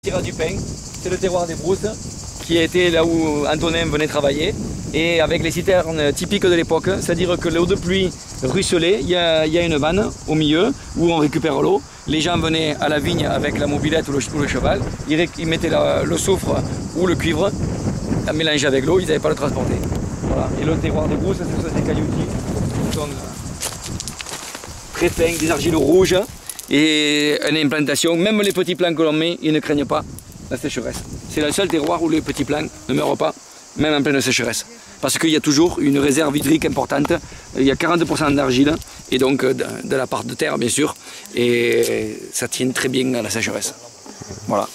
Terroir du Pin, c'est le terroir des brousses qui était là où Antonin venait travailler et avec les citernes typiques de l'époque, c'est-à-dire que l'eau de pluie ruisselait, il y a une vanne au milieu où on récupère l'eau. Les gens venaient à la vigne avec la mobilette ou le cheval, ils mettaient le soufre ou le cuivre mélangé avec l'eau, ils n'avaient pas à le transporter. Voilà. Et le terroir des brousses, c'est des cailloutis qui sont très fins, des argiles rouges. Et une implantation, même les petits plants que l'on met, ils ne craignent pas la sécheresse. C'est le seul terroir où les petits plants ne meurent pas, même en pleine sécheresse. Parce qu'il y a toujours une réserve hydrique importante, il y a 40% d'argile, et donc de la part de terre bien sûr, et ça tient très bien à la sécheresse. Voilà.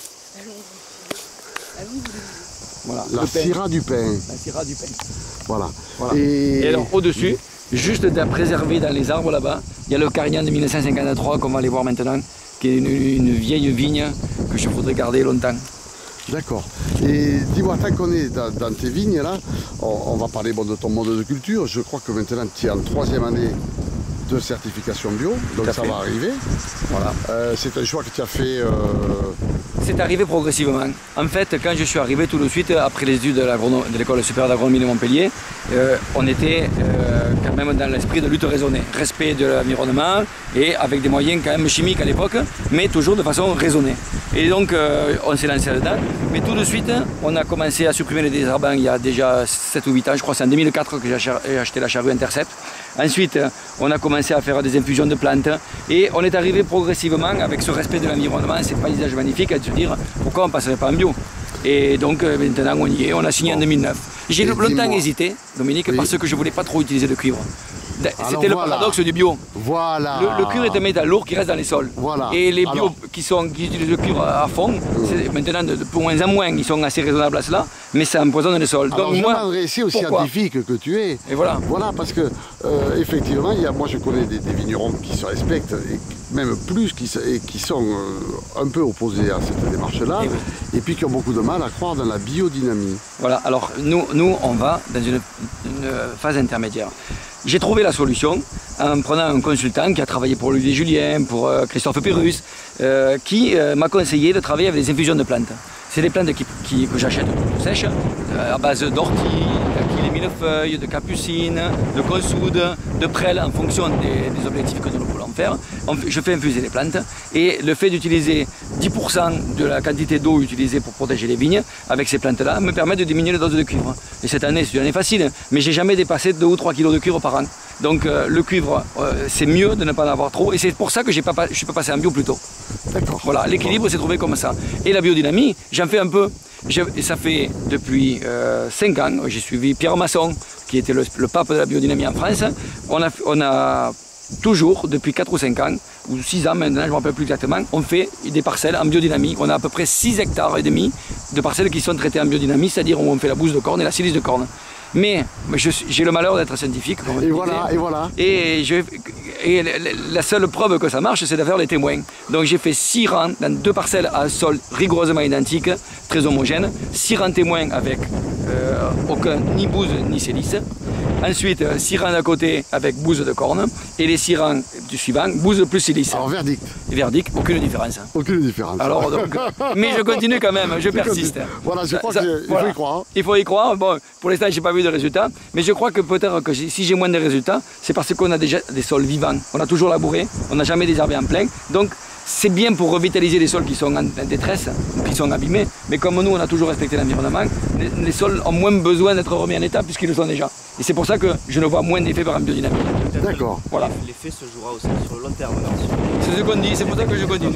Voilà. La Syrah du Pin. La Syrah du Pin. Voilà. Voilà. Et alors au-dessus, juste à préserver dans les arbres là-bas, il y a le Carignan de 1953 qu'on va aller voir maintenant, qui est une vieille vigne que je voudrais garder longtemps. D'accord. Et dis-moi, tant qu'on est dans tes vignes là, on va parler de ton mode de culture. Je crois que maintenant tu es en 3e année de certification bio, donc ça va arriver. Voilà. C'est un choix que tu as fait. C'est arrivé progressivement. En fait, quand je suis arrivé tout de suite, après les études de l'école supérieure d'agronomie de Montpellier, on était quand même dans l'esprit de lutte raisonnée, respect de l'environnement et avec des moyens quand même chimiques à l'époque, mais toujours de façon raisonnée. Et donc on s'est lancé là-dedans, mais tout de suite on a commencé à supprimer les désherbants il y a déjà 7 ou 8 ans, je crois que c'est en 2004 que j'ai acheté la charrue Intercept. Ensuite on a commencé à faire des infusions de plantes et on est arrivé progressivement avec ce respect de l'environnement, ces paysages magnifiques, à se dire pourquoi on ne passerait pas en bio. Et donc maintenant on y est, on a signé en 2009. J'ai longtemps hésité, Dominique, oui, parce que je ne voulais pas trop utiliser le cuivre. C'était le paradoxe du bio. Voilà. Le cuivre est un métal lourd qui reste dans les sols. Voilà. Et les bio qui utilisent le cuivre à fond, maintenant de moins en moins, ils sont assez raisonnables à cela, mais ça empoisonne les sols. Alors, donc moi, m'adresser aux scientifiques que tu es. Et voilà. Voilà, parce que effectivement, moi je connais des vignerons qui se respectent, et même plus, qui sont un peu opposés à cette démarche-là, et puis qui ont beaucoup de mal à croire dans la biodynamie. Voilà. Alors nous on va dans une phase intermédiaire. J'ai trouvé la solution en prenant un consultant qui a travaillé pour Olivier Julien, pour Christophe Pérus, qui m'a conseillé de travailler avec des infusions de plantes. C'est des plantes que j'achète toutes sèches, à base d'ortie, d'anquil et millefeuille, de capucine, de consoude, de prêle, en fonction des objectifs que nous voulons faire. Je fais infuser les plantes et le fait d'utiliser 10% de la quantité d'eau utilisée pour protéger les vignes avec ces plantes-là me permet de diminuer les doses de cuivre. Et cette année, c'est une année facile, mais j'ai jamais dépassé 2 ou 3 kg de cuivre par an. Donc le cuivre, c'est mieux de ne pas en avoir trop et c'est pour ça que je suis pas passé en bio plus tôt. D'accord. Voilà, l'équilibre s'est trouvé comme ça. Et la biodynamie, j'en fais un peu. Ça fait depuis 5 ans, j'ai suivi Pierre Masson, qui était le pape de la biodynamie en France. On a toujours, depuis 4 ou 5 ans, ou 6 ans maintenant, je ne me rappelle plus exactement, on fait des parcelles en biodynamie. On a à peu près 6 hectares et demi de parcelles qui sont traitées en biodynamie, c'est-à-dire où on fait la bouse de corne et la silice de corne. Mais j'ai le malheur d'être scientifique. Comme et voilà, et voilà. Et la seule preuve que ça marche, c'est de faire les témoins. Donc j'ai fait 6 rangs dans 2 parcelles à sol rigoureusement identiques, très homogènes. 6 rangs témoins avec aucun ni bouse ni silice. Ensuite, 6 rangs d'à côté avec bouse de corne. Et les 6 rangs du suivant, bouse plus silice. Alors verdict. Verdict, aucune différence. Aucune différence. Alors, donc, mais je continue quand même, je persiste. Voilà, je crois qu'il faut y croire. Il faut y croire. Bon, pour l'instant, je n'ai pas vu de résultats. Mais je crois que peut-être que si j'ai moins de résultats, c'est parce qu'on a déjà des sols vivants. On a toujours labouré, on n'a jamais désherbé en plein. Donc, c'est bien pour revitaliser les sols qui sont en détresse, qui sont abîmés. Mais comme nous, on a toujours respecté l'environnement, les sols ont moins besoin d'être remis en état puisqu'ils le sont déjà. Et c'est pour ça que je ne vois moins d'effets par exemple biodynamique. D'accord. Voilà. L'effet se jouera aussi sur le long terme. C'est ce qu'on dit, c'est pour ça que je continue.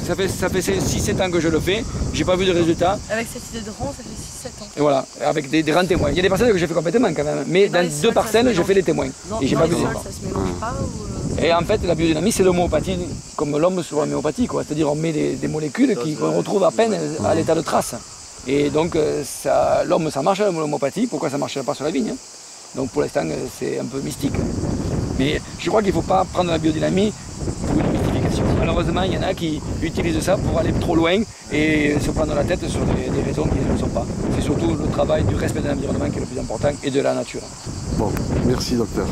Ça fait 6-7 ans que je le fais, j'ai pas vu de résultats. Avec cette idée de rang, ça fait 6-7 ans. Et voilà, avec des rangs témoins. Il y a des parcelles que j'ai fait complètement quand même, mais dans 2 parcelles, je fais les témoins. Et j'ai pas vu de résultats. Ça se mélange pas ou... Et en fait, la biodynamie, c'est l'homéopathie, comme l'homme sur l'homéopathie, quoi. C'est-à-dire on met des molécules qu'on retrouve à peine à l'état de trace. Et donc, l'homme, ça marche l'homéopathie, pourquoi ça ne marcherait pas sur la vigne, hein? Donc pour l'instant, c'est un peu mystique. Mais je crois qu'il ne faut pas prendre la biodynamie pour une mystification. Malheureusement, il y en a qui utilisent ça pour aller trop loin et se prendre la tête sur des raisons qui ne le sont pas. C'est surtout le travail du respect de l'environnement qui est le plus important et de la nature. Bon, merci docteur.